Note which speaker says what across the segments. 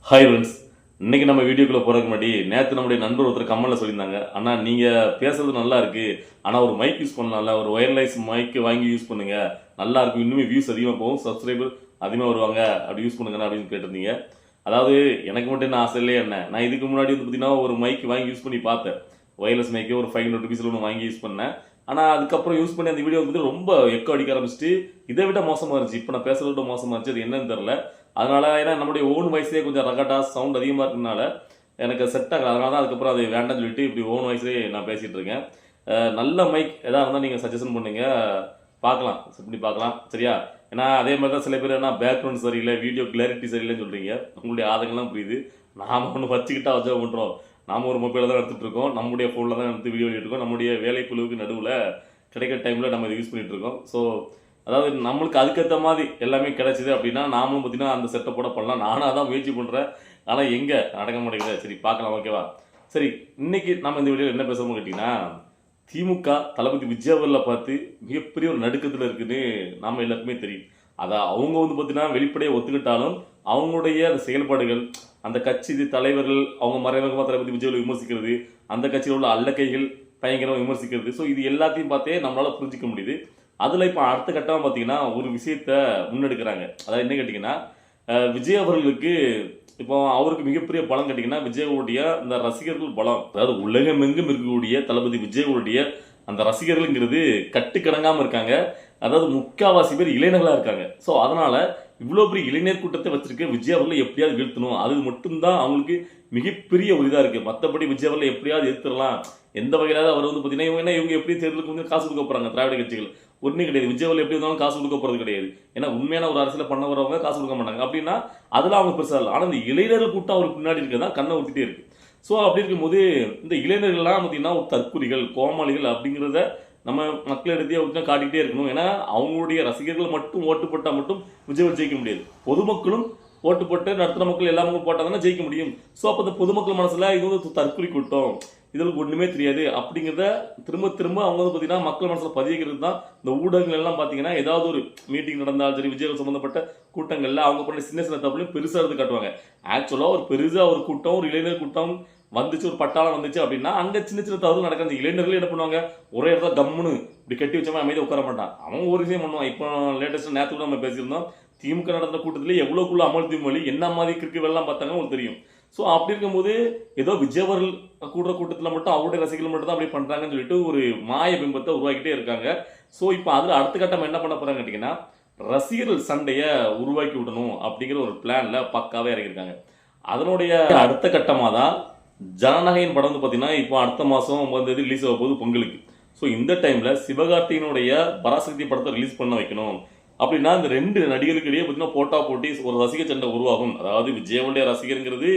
Speaker 1: Hi friends, இன்னைக்கு நம்ம வீடியோக்குள்ள போறதுக்கு முன்னாடி நேற்று நம்முடைய நண்பர் ஒருத்தர் கமெண்ட்ல சொல்லியிருந்தாங்க, அண்ணா நீங்க பேசுறது நல்லா இருக்கு, ஆனா ஒரு மைக் யூஸ் பண்ணலாம்ல, ஒரு ஒயர்லெஸ் மைக் வாங்கி யூஸ் பண்ணுங்க, நல்லா இருக்கும், இன்னுமே வியூஸ் அதிகமாக போகும், சப்ஸ்கிரைபர் அதிகமாக வருவாங்க, அப்படி யூஸ் பண்ணுங்க அப்படின்னு கேட்டிருந்தீங்க. அதாவது எனக்கு மட்டும் என்ன ஆசை இல்லையே, என்ன நான் இதுக்கு முன்னாடி வந்து பார்த்தீங்கன்னா ஒரு மைக் வாங்கி யூஸ் பண்ணி பார்த்தேன். ஒயர்லெஸ் மைக்கு ஒரு 500 ருபீஸ்ல ஒன்று வாங்கி யூஸ் பண்ணேன். ஆனால் அதுக்கப்புறம் யூஸ் பண்ணி அந்த வீடியோ வந்து ரொம்ப எக்கோ அடிக்க ஆரம்பிச்சிட்டு இதை விட மோசமாக இருந்துச்சு. இப்போ நான் பேசுறத விட மோசமாக இருந்துச்சு. அது என்னன்னு தெரியல. அதனால ஏன்னா நம்முடைய ஓன் வாய்ஸ்லேயே கொஞ்சம் ரகட்டா சவுண்ட் அதிகமாக இருக்கிறதுனால எனக்கு செட் ஆகல. அதனால தான் அதுக்கப்புறம் அது வேண்டாம்னு சொல்லிட்டு இப்படி ஓன் வாய்ஸ்லேயே நான் பேசிகிட்டு இருக்கேன். நல்ல மைக் எதாக இருந்தால் நீங்கள் சஜஷன் பண்ணுங்க, பார்க்கலாம், செட் பண்ணி பார்க்கலாம், சரியா? ஏன்னா அதே மாதிரி தான் சில பேர் என்ன பேக்ரவுண்ட் சரியில்லை, வீடியோ கிளாரிட்டி சரியில்லைன்னு சொல்கிறீங்க. உங்களுடைய ஆதங்கள்லாம் புரியுது. நாம் ஒன்று வச்சுக்கிட்டா வச்சா பண்ணுறோம். நாம் ஒரு மொபைலில் தான் எடுத்துகிட்டு இருக்கோம், நம்முடைய ஃபோனில் தான் எடுத்து வீடியோ எடுத்துருக்கோம், நம்முடைய வேலைக்குழுவுக்கு நடுவில் கிடைக்கிற டைமில் நம்ம இதை யூஸ் பண்ணிகிட்டு இருக்கோம். ஸோ அதாவது நம்மளுக்கு அதுக்கேற்ற மாதிரி எல்லாமே கிடைச்சிது அப்படின்னா நாமளும் பார்த்தீங்கன்னா அந்த செட்டப்போட பண்ணலாம். நானும் அதான் முயற்சி பண்ணுறேன், ஆனால் எங்கே நடக்க மாட்டேங்குது. சரி பார்க்கலாம், ஓகேவா? சரி, இன்னைக்கு நம்ம இந்த வீடியோவில் என்ன பேசுவோம் கேட்டிங்கன்னா, திமுக தளபதி விஜய் அவர்களை பார்த்து மிகப்பெரிய ஒரு நடுக்கத்தில் இருக்குன்னு நாம் எல்லாருக்குமே தெரியும். அதை அவங்க வந்து பார்த்தீங்கன்னா வெளிப்படையாக ஒத்துக்கிட்டாலும் அவங்களுடைய அந்த செயல்பாடுகள், அந்த கட்சி தலைவர்கள் அவங்க மறைமுகமாக தளபதி விஜய் விமர்சிக்கிறது, அந்த கட்சியில் உள்ள அல்லக்கைகள் பயங்கரமாக விமர்சிக்கிறது, ஸோ இது எல்லாத்தையும் பார்த்தே நம்மளால் புரிஞ்சிக்க முடியுது. அதில் இப்போ அடுத்த கட்டமாக பார்த்தீங்கன்னா ஒரு விஷயத்த முன்னெடுக்கிறாங்க. அதாவது என்ன கேட்டிங்கன்னா, விஜய் அவர்களுக்கு இப்போ அவருக்கு மிகப்பெரிய பலம் கேட்டிங்கன்னா விஜயவுடைய அந்த ரசிகர்கள் பலம். அதாவது உலகமெங்கும் இருக்கக்கூடிய தளபதி விஜயவுடைய அந்த ரசிகர்கள்ங்கிறது கட்டுக்கடங்காமல் இருக்காங்க. அதாவது முக்காவாசி பேர் இளைஞர்களாக இருக்காங்க. ஸோ அதனால இவ்வளோ பெரிய இளைஞர் கூட்டத்தை வச்சிருக்க விஜய் அவர்களை எப்படியாவது வீழ்த்தணும், அது மட்டும்தான் அவங்களுக்கு மிகப்பெரிய ஒரு இதாக இருக்குது. மற்றபடி விஜய் அவர்களை எப்படியாவது எடுத்துடலாம், எந்த வகையிலாவது அவர் வந்து பார்த்தீங்கன்னா இவங்க எப்படி தேர்தலுக்கு வந்து காசு கொடுக்க போகிறாங்க திராவிட கட்சிகள் ஒன்றும் கிடையாது. விஜய் அவர்கள் எப்படி இருந்தாலும் காசு கொடுக்க போகிறது கிடையாது. ஏன்னா உண்மையான ஒரு அரசியல் பண்ண வரவங்க காசு கொடுக்க மாட்டாங்க. அப்படின்னா அதெல்லாம் அவங்க பெருசாக இல்லை. ஆனால் இந்த இளைஞர்கள் கூட்டம் அவருக்கு பின்னாடி இருக்கிறதா கண்ணை ஊற்றிட்டே இருக்கு. ஸோ அப்படி இருக்கும்போது இந்த இளைஞர்கள்லாம் பார்த்தீங்கன்னா ஒரு தற்குறிகள், கோமாளிகள் அப்படிங்கிறத நம்ம மக்களிடத்தையே காட்டிகிட்டே இருக்கணும். ஏன்னா அவங்களுடைய ரசிகர்கள் மட்டும் ஓட்டு போட்டால் மட்டும் விஜய் ஜெயிக்க முடியாது. பொதுமக்களும் ஓட்டு போட்டு நடத்துகிற மக்கள் எல்லாமே போட்டால் தானே ஜெயிக்க முடியும். ஸோ அப்போ இந்த பொதுமக்கள் மனசில் இது வந்து தற்குறி கூட்டம், இதற்கு ஒன்றுமே தெரியாது அப்படிங்கிறத திரும்ப திரும்ப அவங்க வந்து பார்த்தீங்கன்னா மக்கள் மனசில் பதிவிக்கிறது தான் இந்த ஊடகங்கள் எல்லாம் பார்த்தீங்கன்னா ஏதாவது ஒரு மீட்டிங் நடந்தாலும் சரி, விஜய் சம்மந்தப்பட்ட கூட்டங்களில் அவங்க பண்ண சின்ன சின்ன தப்புலையும் பெருசாக எடுத்து காட்டுவாங்க. ஆக்சுவலாக ஒரு பெருசாக ஒரு கூட்டம், ஒரு இளைஞர் கூட்டம் வந்துச்சு, ஒரு பட்டாளம் வந்துச்சு அப்படின்னா அங்கே சின்ன சின்ன தவறு நடக்கிற அந்த இளைஞர்கள் என்ன பண்ணுவாங்க, ஒரே இடத்துல கம்முன்னு இப்படி கட்டி வச்சவங்க அமைதியாக உட்கார மாட்டான். அவன் ஒரு விஷயம் பண்ணுவான். இப்போ லேட்டஸ்ட் நேற்று கூட நம்ம பேசியிருந்தோம், திமுக நடந்த கூட்டத்திலே எவ்வளோக்குள்ள அமல் திமுக என்ன மாதிரி கிரிக்கெட் வெள்ளம் பார்த்தாங்க உங்களுக்கு தெரியும். ஸோ அப்படி இருக்கும்போது ஏதோ விஜய் அவர்கள் கூடுற கூட்டத்தில் மட்டும் அவருடைய ரசிகர்கள் மட்டும் தான் அப்படி பண்ணுறாங்கன்னு சொல்லிட்டு ஒரு மாய பிம்பத்தை உருவாக்கிட்டே இருக்காங்க. ஸோ இப்போ அதில் அடுத்த கட்டம் என்ன பண்ண போகிறாங்க கேட்டிங்கன்னா, ரசிகர்கள் சண்டையை உருவாக்கி விடணும் அப்படிங்கிற ஒரு பிளானில் பக்காவே இறங்கியிருக்காங்க. அதனுடைய அடுத்த கட்டமாக தான் ஜனநாயகன் படம் வந்து பார்த்தீங்கன்னா இப்போ அடுத்த மாதம் வந்து ரிலீஸ் ஆக போகுது பொங்கலுக்கு. ஸோ இந்த டைமில் சிவகார்த்திகனுடைய பராசக்தி படத்தை ரிலீஸ் பண்ண வைக்கணும் அப்படின்னா இந்த ரெண்டு நடிகர்களுக்கு இடையே பார்த்தீங்கன்னா போட்டா போட்டி ஒரு ரசிகர் சண்டை உருவாகும். அதாவது விஜயவுடைய ரசிகருங்கிறது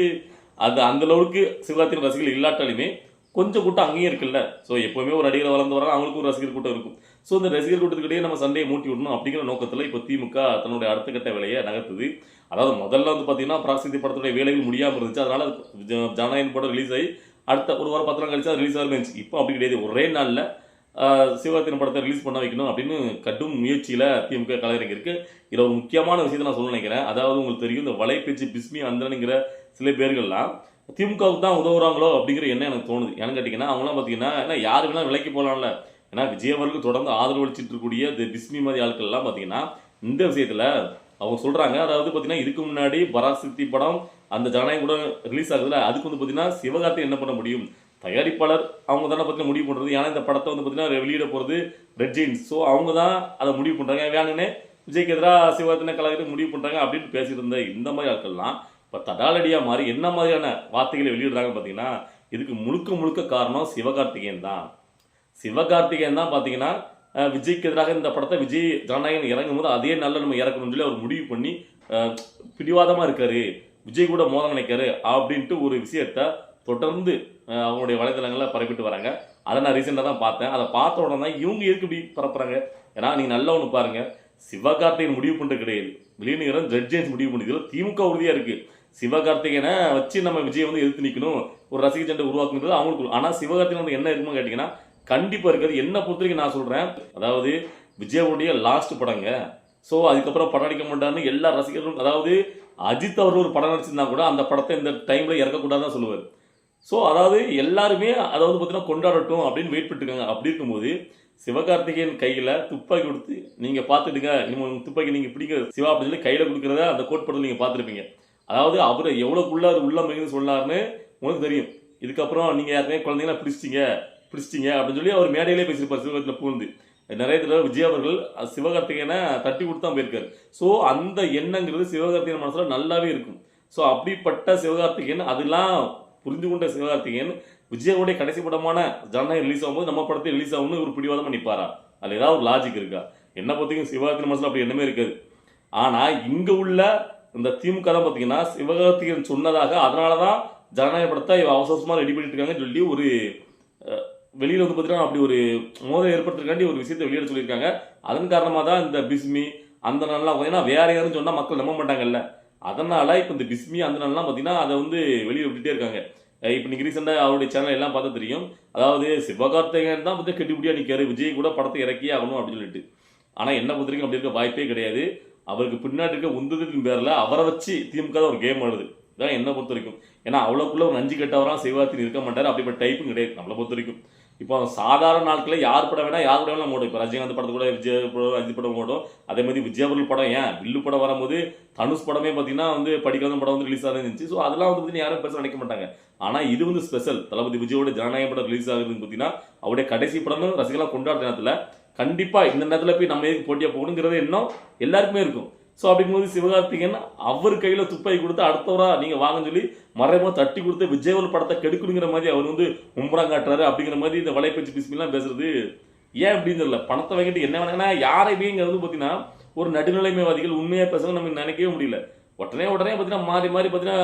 Speaker 1: அது அந்த அளவுக்கு சிவகார்த்திகன் ரசிகர்கள் இல்லாட்டாலுமே கொஞ்சம் கூட்டம் அங்கேயும் இருக்குல்ல. ஸோ எப்பவுமே ஒரு நடிகர் வளர்ந்து வராங்க, அவங்களுக்கும் ஒரு ரசிகர் கூட்டம் இருக்கும். ஸோ இந்த ரசிகர் கூட்டத்துக்கிட்டே நம்ம சண்டையை மூட்டி விடணும் அப்படிங்கிற நோக்கத்தில் இப்போ திமுக தன்னுடைய அடுத்த கட்ட வேலையை நகர்த்துது. அதாவது முதல்ல வந்து பார்த்தீங்கன்னா பராசக்தி படத்துடைய வேலைகள் முடியாமல் இருந்துச்சு, அதனால ஜனநாயகன் படம் ரிலீஸ் ஆகி அடுத்த ஒரு வாரம் 10 நாள் கழிச்சு அது ரிலீஸ் ஆக இருந்துச்சு. இப்போ அப்படி கிடையாது, ஒரே நாளில் சிவகார்த்திகேயன் படத்தை ரிலீஸ் பண்ண வைக்கணும் அப்படின்னு கடும் முயற்சியில் திமுக கலைஞருக்கு இருக்கு. இதில் ஒரு முக்கியமான விஷயத்தை நான் சொல்ல நினைக்கிறேன். அதாவது உங்களுக்கு தெரியும், இந்த வலைப்பேச்சு பிஸ்மி அந்தனுங்கிற சில பேர்கள்லாம் திமுகவுக்கு தான் உதவுறாங்களோ அப்படிங்கிற எண்ணம் எனக்கு தோணுது. ஏன்னு கேட்டிங்கன்னா அவங்களாம் பார்த்தீங்கன்னா ஏன்னா யாரு வேணால் விலைக்கு போகலாம்ல. ஏன்னா விஜய் அவர்களுக்கு தொடர்ந்து ஆதரவு அளிச்சிட்டு இருக்கக்கூடிய இந்த பிஸ்மி மாதிரி ஆட்கள்லாம் பார்த்தீங்கன்னா இந்த விஷயத்தில் அவங்க சொல்கிறாங்க. அதாவது பார்த்தீங்கன்னா இதுக்கு முன்னாடி பராசக்தி படம் அந்த ஜனநாயகம் கூட ரிலீஸ் ஆகுதுல, அதுக்கு வந்து பார்த்தீங்கன்னா சிவகார்த்திகேயன் என்ன பண்ண முடியும், தயாரிப்பாளர் அவங்க தானே பார்த்தீங்கன்னா முடிவு பண்ணுறது. ஏன்னா இந்த படத்தை வந்து பார்த்தீங்கன்னா வெளியிட போகிறது ரெட் ஜெயின்ஸ். ஸோ அவங்க தான் அதை முடிவு பண்ணுறாங்க. வேணுன்னே விஜய்க்கு எதிராக சிவகார்த்திகேயன் கலாச்சாரம் முடிவு பண்ணுறாங்க அப்படின்னு பேசிட்டு இருந்த இந்த மாதிரி ஆட்கள்லாம் இப்போ தடாலடியாக மாறி என்ன மாதிரியான வார்த்தைகளை வெளியிடுறாங்க பார்த்தீங்கன்னா, இதுக்கு முழுக்க முழுக்க காரணம் சிவகார்த்திகேயன் தான். சிவகார்த்திகேயன் தான் பார்த்தீங்கன்னா விஜய்க்கு எதிராக இந்த படத்தை விஜய் ஜனநாயகன் இறங்கும் போது அதே நல்ல நம்ம இறக்கணும்னு சொல்லி அவர் முடிவு பண்ணி பிடிவாதமாக இருக்காரு, விஜய் கூட மோத நினைக்காரு அப்படின்ட்டு ஒரு விஷயத்த தொடர்ந்து அவங்களுடைய வலைதளங்களில் பரப்பிட்டு வராங்க. அதை நான் ரீசெண்டாக தான் பார்த்தேன். அதை பார்த்த உடனே தான் இவங்க எதுக்கு இப்படி பரப்புறாங்க. ஏன்னா நீங்கள் நல்லா ஒன்று பாருங்கள், சிவகார்த்திகேயன் முடிவு பண்ணுறது கிடையாது, வெளிநீரம் ரெட் ஜெயின்ஸ் முடிவு பண்ணிக்கிறோம். திமுக உறுதியாக இருக்குது சிவகார்த்திகேயனை வச்சு நம்ம விஜய் வந்து எதிர்த்து நிற்கணும், ஒரு ரசிகர் சண்டை உருவாக்குறது அவங்களுக்கு. ஆனால் சிவகார்த்திகேயன் என்ன இருக்குன்னு கேட்டிங்கன்னா கண்டிப்பாக இருக்காது. என்ன பொறுத்த வரைக்கும் நான் சொல்கிறேன், அதாவது விஜயவுடைய லாஸ்ட் படங்க. ஸோ அதுக்கப்புறம் படம் அடிக்க மாட்டாருன்னு எல்லா ரசிகர்களும், அதாவது அஜித் அவர்கள் ஒரு படம் நடிச்சிருந்தா கூட அந்த படத்தை இந்த டைம்ல இறக்கக்கூடாதுன்னு சொல்லுவார். ஸோ அதாவது எல்லாருமே அதாவது பார்த்தீங்கன்னா கொண்டாடட்டும் அப்படின்னு வெயிட் பண்ணிட்டுருக்காங்க. அப்படி இருக்கும்போது சிவகார்த்திகேயன் கையில் துப்பாக்கி கொடுத்து நீங்கள் பார்த்துடுங்க, நீங்கள் துப்பாக்கி நீங்கள் பிடிக்க சிவா அப்படின்னு சொல்லி கையில் கொடுக்குறத அந்த கோட் படத்தில் நீங்கள் பார்த்துருப்பீங்க. அதாவது அவர் எவ்வளோக்குள்ளார் உள்ள மிகுந்து சொன்னார்னு உங்களுக்கு தெரியும். இதுக்கப்புறம் நீங்கள் யாருமே குழந்தைங்களா பிடிச்சிட்டிங்க அப்படின்னு சொல்லி அவர் மேடையிலே பேசியிருப்பார் சிவகார்த்தியில் பூந்து. நிறைய தடவை விஜய் அவர்கள் சிவகார்த்திகேயனை தட்டி கொடுத்து தான் போயிருக்காரு. ஸோ அந்த எண்ணங்கிறது சிவகார்த்திகேயன் மனசில் நல்லாவே இருக்கும். ஸோ அப்படிப்பட்ட சிவகார்த்திகேயன் அதெல்லாம் புரிந்து கொண்ட சிவகார்த்திகேயன் விஜயோடைய கடைசி படமான ஜனநாயகம் ரிலீஸ் ஆகும்போது நம்ம படத்தை ரிலீஸ் ஆகும்னு ஒரு பிடிவாதமாக நிற்பாரா? அதில் ஏதாவது ஒரு லாஜிக் இருக்கா? என்ன பார்த்தீங்கன்னா சிவகார்த்திகேயன் மனசில் அப்படி எண்ணமே இருக்காது. ஆனால் இங்கே உள்ள இந்த திமுக தான் பார்த்தீங்கன்னா சிவகார்த்திகேயன் சொன்னதாக அதனால தான் ஜனநாயக படத்தை அவசரமாக ரெடி பண்ணிட்டு இருக்காங்கன்னு சொல்லி ஒரு வெளியில் வந்து பார்த்தீங்கன்னா அப்படி ஒரு மோதல் ஏற்படுத்துறதுக்காண்டி ஒரு விஷயத்தை வெளியிட சொல்லியிருக்காங்க. அதன் காரணமாக தான் இந்த பிஸ்மி அந்த நாள்லாம் பார்த்தீங்கன்னா வேற யாருன்னு சொன்னால் மக்கள் நம்ப மாட்டாங்கல்ல. அதனால இப்போ இந்த பிஸ்மி அந்த நாள்லாம் பார்த்தீங்கன்னா அதை வந்து வெளியே விட்டுட்டே இருக்காங்க. இப்போ நீங்கள் ரீசெண்டாக அவருடைய சேனல் எல்லாம் பார்த்தா தெரியும். அதாவது சிவகார்த்திகேயன் தான் பார்த்து கெட்டிபடியாக நிற்காரு, விஜய் கூட படத்தை இறக்கியே ஆகணும் அப்படின்னு சொல்லிட்டு. ஆனால் என்ன பொறுத்தவரைக்கும் அப்படி இருக்க வாய்ப்பே கிடையாது. அவருக்கு பின்னாடி இருக்க உந்துதலின் பேரில் அவரை வச்சு திமுக தான் ஒரு கேம் ஆடுது. இதான் என்ன பொறுத்த வரைக்கும். ஏன்னா அவ்வளோக்குள்ள ஒரு நஞ்சு கட்டவராக சிவகார்த்திகேயன் இருக்க மாட்டார். அப்படிப்பட்ட டைப்பும் கிடையாது நம்மளை பொறுத்த வரைக்கும். இப்போ சாதாரண நாட்களில் யார் படம் வேணா யார் கூட வேணாலும் ஓடும். இப்போ ரஜினிகாந்த் படத்து கூட விஜய் படம் அஜித் படம் ஓடும். அதே மாதிரி விஜய் அவர்கள் படம் ஏன் வில்லு படம் வரும்போது தனுஷ் படமே பார்த்தீங்கன்னா வந்து படிக்காத படம் வந்து ரிலீஸ் ஆகுதுன்னு இருந்துச்சு. ஸோ அதெல்லாம் வந்து பார்த்தீங்கன்னா யாரும் பெருசாக நினைக்க மாட்டாங்க. ஆனால் இது வந்து ஸ்பெஷல். தளபதி விஜயோட ஜனநாயக படம் ரிலீஸ் ஆகுதுன்னு பார்த்தீங்கன்னா அவருடைய கடைசி படம்னு ரசிகலாம் கொண்டாடுற நேரத்தில் கண்டிப்பாக இந்த நேரத்தில் போய் நம்ம எதுக்கு போட்டியாக போகணுங்கிறது எண்ணம் எல்லாருக்குமே இருக்கும். ஸோ அப்படிங்கும்போது சிவகார்த்திகேயன் அவர் கையில் துப்பாக்கி கொடுத்து அடுத்தவராக நீங்கள் வாங்கன்னு சொல்லி மறைமுக தட்டி கொடுத்து விஜயவல் படத்தை கெடுக்கணுங்கிற மாதிரி அவர் வந்து மும்பரம் காட்டுறாரு. அப்படிங்கிற மாதிரி இந்த வலைப்பேச்சு பிஸ்மிலாம் பேசுறது ஏன் அப்படின்னு தெரியல. பணத்தை வாங்கிட்டு என்ன வேணாங்கன்னா யாரையுமேங்கிறது பார்த்தீங்கன்னா ஒரு நடுநிலைமைவாதிகள் உண்மையாக பேசுறது நம்ம நினைக்கவே முடியல. உடனே பார்த்தீங்கன்னா மாறி பார்த்தீங்கன்னா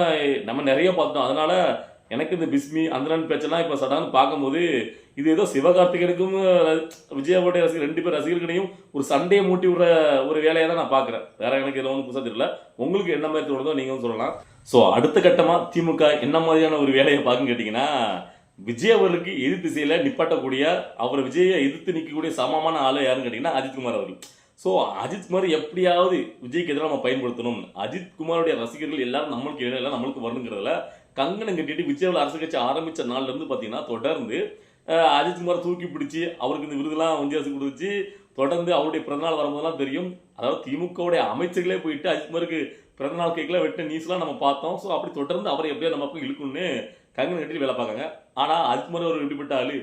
Speaker 1: நம்ம நிறைய பார்த்தோம். அதனால எனக்கு இந்த பிஸ்மி அந்த பேச்செல்லாம் இப்போ சடான்னு பார்க்கும்போது இது ஏதோ சிவகார்த்திகேயனுக்கும் விஜயாவுடைய ரசிகர் 2 பேர் ரசிகர்களையும் ஒரு சண்டையை மூட்டி விடுற ஒரு வேலையை தான் நான் பார்க்குறேன். வேற எனக்கு எதுவும் புதுசாக தெரியல. உங்களுக்கு என்ன மாதிரி தோணுதோ நீங்களும் சொல்லலாம். ஸோ அடுத்த கட்டமாக திமுக என்ன மாதிரியான ஒரு வேலையை பார்க்குன்னு கேட்டிங்கன்னா விஜய் அவர்களுக்கு எதிர் திசையில் நிப்பாட்டக்கூடிய அவர் விஜயை எதிர்த்து நிற்கக்கூடிய சமமான ஆளு யாருன்னு கேட்டிங்கன்னா அஜித்குமார் அவர்கள். ஸோ அஜித்குமார் எப்படியாவது விஜய்க்கு எதிராக நம்ம பயன்படுத்தணும். அஜித்குமாரோடைய ரசிகர்கள் எல்லாரும் நம்மளுக்கு எல்லாம் நம்மளுக்கு வரணுங்கிறதுல கங்கணம் கட்டிட்டு விஜய் அரசு கட்சி ஆரம்பித்த நாள்லேருந்து பார்த்தீங்கன்னா தொடர்ந்து அஜித்குமார் தூக்கி பிடிச்சி அவருக்கு இந்த விருதுலாம் ஒன்றிய அரசு கொடுத்துச்சு. தொடர்ந்து அவருடைய பிறந்தநாள் வரும்போதெல்லாம் தெரியும். அதாவது திமுகவுடைய அமைச்சர்களே போயிட்டு அஜித்குமாருக்கு பிறந்தநாள் கேட்கல வெட்ட நியூஸ்லாம் நம்ம பார்த்தோம். ஸோ அப்படி தொடர்ந்து அவரை எப்படியா நம்ம போய் இழுக்கணும்னு கங்கணம் கட்டிட்டு வேலை பார்க்காங்க. ஆனால் அஜித்குமார் ஒரு எப்படிப்பட்ட ஆளு,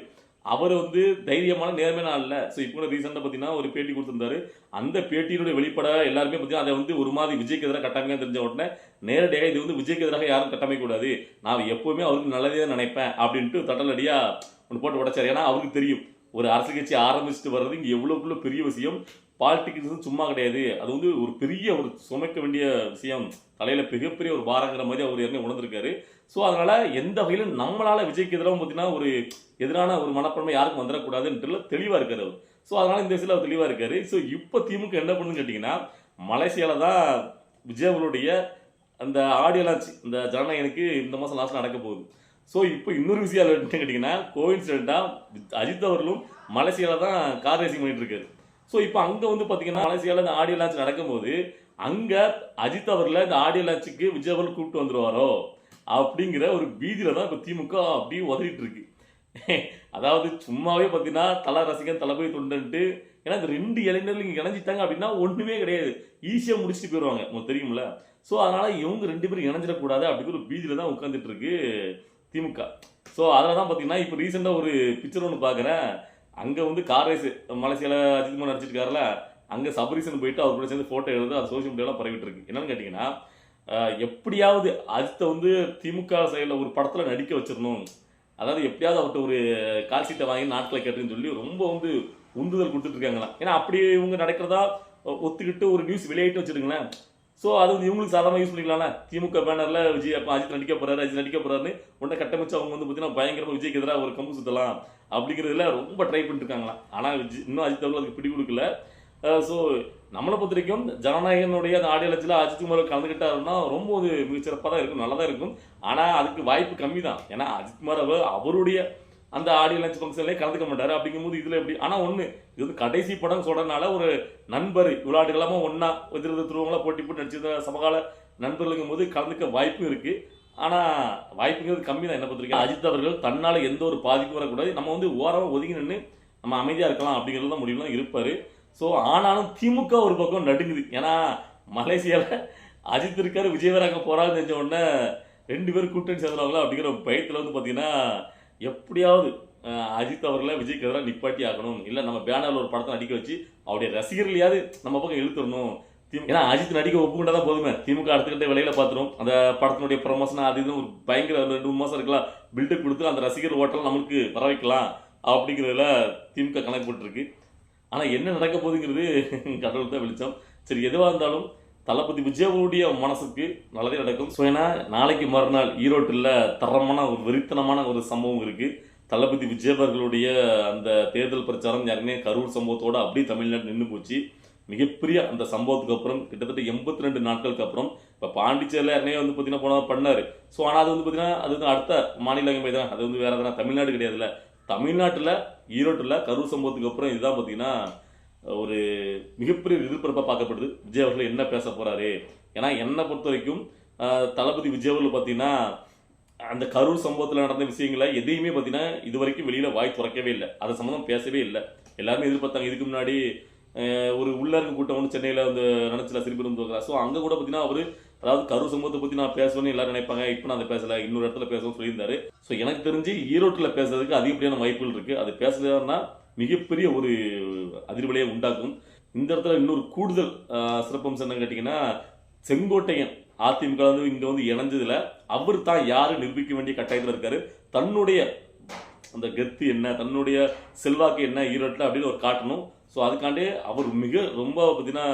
Speaker 1: அவர் வந்து தைரியமான நேர்மையான ஆள் இல்லை. ஸோ இப்போ கூட ரீசெண்டாக பார்த்தீங்கன்னா ஒரு பேட்டி கொடுத்துருந்தாரு. அந்த பேட்டியினுடைய வெளிப்பட எல்லாருமே பார்த்தீங்கன்னா அதை வந்து ஒரு மாதிரி விஜய்க்கு எதிராக கட்டமையாக தெரிஞ்ச உடனே நேரடியாக இது வந்து விஜய்க்கு எதிராக யாரும் கட்டமைக்கூடாது, நான் எப்போவுமே அவருக்கு நல்லதே தான் நினைப்பேன் அப்படின்ட்டு தட்டலடியாக ஒன்று போட்டு உடைச்சார். ஏன்னா அவருக்கு தெரியும் ஒரு அரசியல் கட்சி ஆரம்பிச்சுட்டு வர்றது இங்கே எவ்வளோக்குள்ள பெரிய விஷயம். பாலிடிக்ஸ் சும்மா கிடையாது, அது வந்து ஒரு பெரிய ஒரு சுமைக்க வேண்டிய விஷயம், தலையில் மிகப்பெரிய ஒரு பாரங்கிற மாதிரி அவர் ஏற்கனவே உணர்ந்திருக்காரு. ஸோ அதனால் எந்த வகையிலும் நம்மளால் விஜய்க்கு எதிராக பார்த்தீங்கன்னா ஒரு எதிரான ஒரு மனப்பான்மை யாருக்கும் வந்துடக்கூடாதுன்ற தெளிவாக இருக்காரு அவர். ஸோ அதனால் இந்த விஷயத்தில் அவர் தெளிவாக இருக்காரு. ஸோ இப்போ திமுக என்ன பண்ணுன்னு கேட்டிங்கன்னா மலேசியாவில் தான் விஜய் அவர்களுடைய அந்த ஆடியோ லான்ச் இந்த ஜனநாயகனுக்கு இந்த மாதம் லாஸ்ட் நடக்க போகுது. ஸோ இப்போ இன்னொரு விஷயம் என்ன கேட்டிங்கன்னா கோயின்சிடென்ட்டாக அஜித் அவர்களும் மலேசியாவில் தான் கார் ரேசிங் பண்ணிட்டு இருக்காரு. ஸோ இப்போ அங்கே வந்து பார்த்தீங்கன்னா மலேசியாவில் இந்த ஆடியோ லான்ச் நடக்கும்போது அங்கே அஜித் அவர்களை இந்த ஆடியோ லான்ச்சுக்கு விஜய் அவர்கள் கூப்பிட்டு வந்துடுவாரோ அப்படிங்கிற ஒரு பீதியில் தான் இப்போ திமுக அப்படியே உதறிட்டு இருக்கு. அதாவது சும்மாவே பார்த்தீங்கன்னா தலை ரசிகன் தளபதி தொண்டன்ட்டு, ஏன்னா இந்த 2 இளைஞர்கள் இங்கே இணைஞ்சிட்டாங்க அப்படின்னா ஒன்றுமே கிடையாது, ஈஸியாக முடிச்சுட்டு போயிடுவாங்க, உங்களுக்கு தெரியும்ல. ஸோ அதனால் இவங்க 2 பேரும் இணைஞ்சிடக்கூடாது அப்படிங்கிற ஒரு பீதியில் தான் உட்காந்துட்டு இருக்கு திமுக. ஸோ அதில் தான் பார்த்தீங்கன்னா இப்போ ரீசெண்டாக ஒரு பிக்சர் ஒன்று பார்க்குறேன். அங்கே வந்து கார் ரேஸ் மலேசியாவில் அஜித்குமார் நடிச்சிருக்காருல, அங்கே சபரீசன் போயிட்டு அவர் கூட சேர்ந்து ஃபோட்டோ எடுத்து அது சோஷியல் மீடியாவில் பரவிட்டு இருக்கு. என்னன்னு கேட்டிங்கன்னா எப்படியாவது அஜித்தை வந்து திமுக சைடில் ஒரு படத்தில் நடிக்க வச்சிடணும், அதாவது எப்படியாவது அவர்கிட்ட ஒரு கால் சீட்டை வாங்கி நாட்களை கேட்டுன்னு சொல்லி ரொம்ப வந்து உந்துதல் கொடுத்துட்டு இருக்காங்களாம். ஏன்னா அப்படி இவங்க நடக்கிறதா ஒத்துக்கிட்டு ஒரு நியூஸ் வெளியிட்டு வச்சுருங்களேன். ஸோ அது வந்து இவங்களுக்கு சாதாரணமாக யூஸ் பண்ணிக்கலாம்ல. திமுக பேனரில் விஜய் அப்போ அஜித் நடிக்க போகிறாரு, அஜித் நடிக்க போகிறாருன்னு உடனே கட்டமைச்சு அவங்க வந்து பார்த்தீங்கன்னா பயங்கரமாக விஜய்க்கு எதிராக ஒரு கம்பு சுற்றலாம் அப்படிங்கிறதுல ரொம்ப ட்ரை பண்ணிட்டு இருக்காங்களாம். ஆனால் இன்னும் அஜித் அவர்கள் அதுக்கு பிடி கொடுக்கல. ஸோ நம்மளை பொறுத்த வரைக்கும் ஜனநாயகனுடைய அந்த ஆடியோ லட்சில் அஜித்குமார் கலந்துக்கிட்டாருன்னா ரொம்ப ஒரு மிகச்சிறப்பாக தான் இருக்கும், நல்லா தான் இருக்கும். ஆனால் அதுக்கு வாய்ப்பு கம்மி தான். ஏன்னா அஜித்குமார் அவருடைய அந்த ஆடியோ லஞ்ச் ஃபங்க்ஷன்லேயே கலந்துக்க மாட்டார். அப்படிங்கும்போது இதில் எப்படி, ஆனால் ஒன்று இது வந்து கடைசி படம் சொல்கிறதுனால ஒரு நண்பர் இவ்வளோ ஆண்டுகளாமல் ஒன்றா எதிர்த்து திருவங்களாம் போட்டி போட்டு நடிச்சிருந்த சமகால நண்பர்களுங்கும் போது கலந்துக்க வாய்ப்பும் இருக்கு. ஆனா வாய்ப்புங்கிறது கம்மி தான் என்ன பொறுத்தவரைக்கும். அஜித் அவர்கள் தன்னால எந்த ஒரு பாதிப்பும் வரக்கூடாது, நம்ம வந்து ஓரமா ஒதுங்கி நின்று நம்ம அமைதியா இருக்கலாம் அப்படிங்கிறது தான் முடிவுல இருப்பாரு. ஸோ ஆனாலும் திமுக ஒரு பக்கம் நடுங்குது. ஏன்னா மலேசியால அஜித் இருக்காரு, விஜய் வேற அங்க போறாருன்னு தெரிஞ்ச உடனே 2 பேரும் கூட்டணி சேர்ந்துருவாங்களா அப்படிங்கிற ஒரு பயத்துல வந்து பாத்தீங்கன்னா எப்படியாவது அஜித் அவர்களை விஜய்க்கு எதிராக நிப்பாட்டி ஆகணும், இல்ல நம்ம பேனர்ல ஒரு படத்தை நடிக்க வச்சு அவருடைய ரசிகர்களையாவது நம்ம பக்கம் இழுத்துடணும். ஏன்னா அஜித் நடிக்க ஒப்புக்கொண்டா போதுமே, திமுக அடுத்துக்கிட்ட விலையில பாத்துரும். அந்த படத்தினுடைய ப்ரொமோஷன் அது இது ஒரு பயங்கர 2-3 மாசம் இருக்கலாம், பில்டப் கொடுத்து அந்த ரசிகர் ஓட்டலாம் நமக்கு வர வைக்கலாம் அப்படிங்கிறதுல திமுக கணக்கு போட்டுருக்கு. ஆனா என்ன நடக்க போகுதுங்கிறது கடவுள் தான் வெளிச்சம். சரி, எதுவா இருந்தாலும் தளபதி விஜயவுடைய மனசுக்கு நல்லதே நடக்கும். ஸோ ஏன்னா நாளைக்கு மறுநாள் ஈரோட்டில் தரமான ஒரு வெறித்தனமான ஒரு சம்பவம் இருக்கு. தளபதி விஜய் அவர்களுடைய அந்த தேர்தல் பிரச்சாரம் யாருமே கரூர் சம்பவத்தோட அப்படியே தமிழ்நாடு நின்று போச்சு. மிகப்பெரிய அந்த சம்பவத்துக்கு அப்புறம் கிட்டத்தட்ட 82 நாட்களுக்கு அப்புறம் இப்போ பாண்டிச்சேரியில் யாருனே வந்து பார்த்தீங்கன்னா போனால் பண்ணாரு. ஸோ ஆனால் அது வந்து பார்த்தீங்கன்னா அது வந்து அடுத்த மாநிலங்கள் தான், அது வந்து வேற எதனா தமிழ்நாடு கிடையாதுல்ல. தமிழ்நாட்டில் ஈரோட்டில் கரூர் சம்பவத்துக்கு அப்புறம் இதுதான் பார்த்தீங்கன்னா ஒரு மிகப்பெரிய எதிர்பார்ப்பாக பார்க்கப்படுது. விஜய் அவர்கள் என்ன பேச போறாரு? ஏன்னா என்னை பொறுத்த வரைக்கும் தளபதி விஜய் அவர்கள் பார்த்தீங்கன்னா அந்த கரூர் சம்பவத்தில் நடந்த விஷயங்களை எதையுமே பார்த்தீங்கன்னா இது வரைக்கும் வெளியில வாய் திறக்கவே இல்லை, அது சம்மந்தம் பேசவே இல்லை. எல்லாருமே எதிர்பார்த்தாங்க. இதுக்கு முன்னாடி ஒரு உள்ளரங்கு கூட்டம் வந்து சென்னையில் வந்து நினைச்சல சிறுபெரும். ஸோ அங்கே கூட பார்த்தீங்கன்னா அவர் அதாவது கரூர் சம்பவத்தை பற்றி நான் பேசுவேன்னு எல்லாரும் நினைப்பாங்க, இப்போ நான் அதை பேசலை, இன்னொரு இடத்துல பேசணும்னு சொல்லியிருந்தாரு. ஸோ எனக்கு தெரிஞ்சு ஈரோட்டில் பேசுறதுக்கு அதிகப்படியான வாய்ப்புகள் இருக்கு. அது பேசுறதுன்னா மிகப்பெரிய ஒரு அதிர்வலையை உண்டாக்கும். இந்த இடத்துல இன்னொரு கூடுதல் சிறப்பம்சம் என்னன்னு கேட்டிங்கன்னா, செங்கோட்டையன் அதிமுக வந்து இங்கே வந்து இணைஞ்சதுல அவர் தான் யாரு நிரூபிக்க வேண்டிய கட்டாயத்தில் இருக்காரு. தன்னுடைய அந்த கெத்து என்ன, தன்னுடைய செல்வாக்கு என்ன ஈரோட்டில் அப்படின்னு ஒரு காட்டணும். ஸோ அதுக்காண்டே அவர் ரொம்ப பார்த்தீங்கன்னா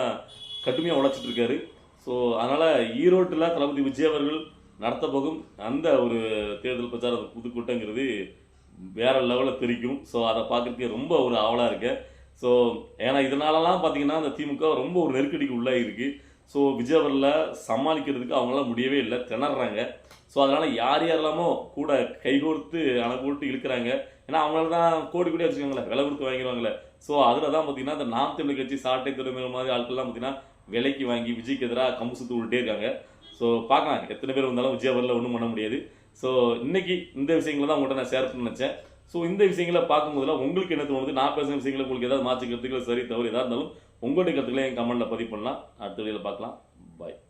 Speaker 1: கடுமையாக உழைச்சிட்டு இருக்காரு. ஸோ அதனால ஈரோட்டில் தளபதி விஜய் அவர்கள் நடத்த போகும் அந்த ஒரு தேர்தல் பிரச்சார புதுக்கூட்டங்கிறது வேற லெவலில் தெரிக்கும். ஸோ அதை பார்க்கறதுக்கு ரொம்ப ஒரு ஆவலாக இருக்கு. ஸோ ஏன்னா இதனாலலாம் பார்த்தீங்கன்னா அந்த திமுக ரொம்ப ஒரு நெருக்கடிக்கு உள்ளாகி இருக்கு. ஸோ விஜய் அவர்களை சமாளிக்கிறதுக்கு அவங்களால முடியவே இல்லை, திணறாங்க. ஸோ அதனால யார் யாரெல்லாமோ கூட கைகோர்த்து அணைப்போட்டு இழுக்கிறாங்க. ஏன்னா அவங்களால தான் கோடி கோடியாக வச்சுக்கோங்களேன், விலை கொடுத்து வாங்கிடுவாங்களே. ஸோ அதில் தான் பார்த்தீங்கன்னா இந்த நாம் தமிழ் கட்சி சாட்டை துறைமுக மாதிரி ஆட்கள்லாம் பார்த்தீங்கன்னா விலைக்கு வாங்கி விஜய்க்கு எதிராக கம்பு சுத்து விட்டே இருக்காங்க. ஸோ பார்க்கலாம் எத்தனை பேர் வந்தாலும் விஜய் அவரில் ஒன்றும் பண்ண முடியாது. ஸோ இன்னைக்கு இந்த விஷயங்களை தான் உங்கள்கிட்ட நான் ஷேர் பண்ண நினச்சேன். ஸோ இந்த விஷயங்களை பார்க்கும்போதெல்லாம் உங்களுக்கு என்ன தோணுது, நான் பேசுகிற விஷயங்களை உங்களுக்கு ஏதாவது மாற்று கருத்துக்கள் சரி தவறு எதாக இருந்தாலும் உங்களுடைய கருத்துக்களை என் கமெண்ட்டில் பதிவு பண்ணலாம். அடுத்த வீடியோவில் பார்க்கலாம். பாய்.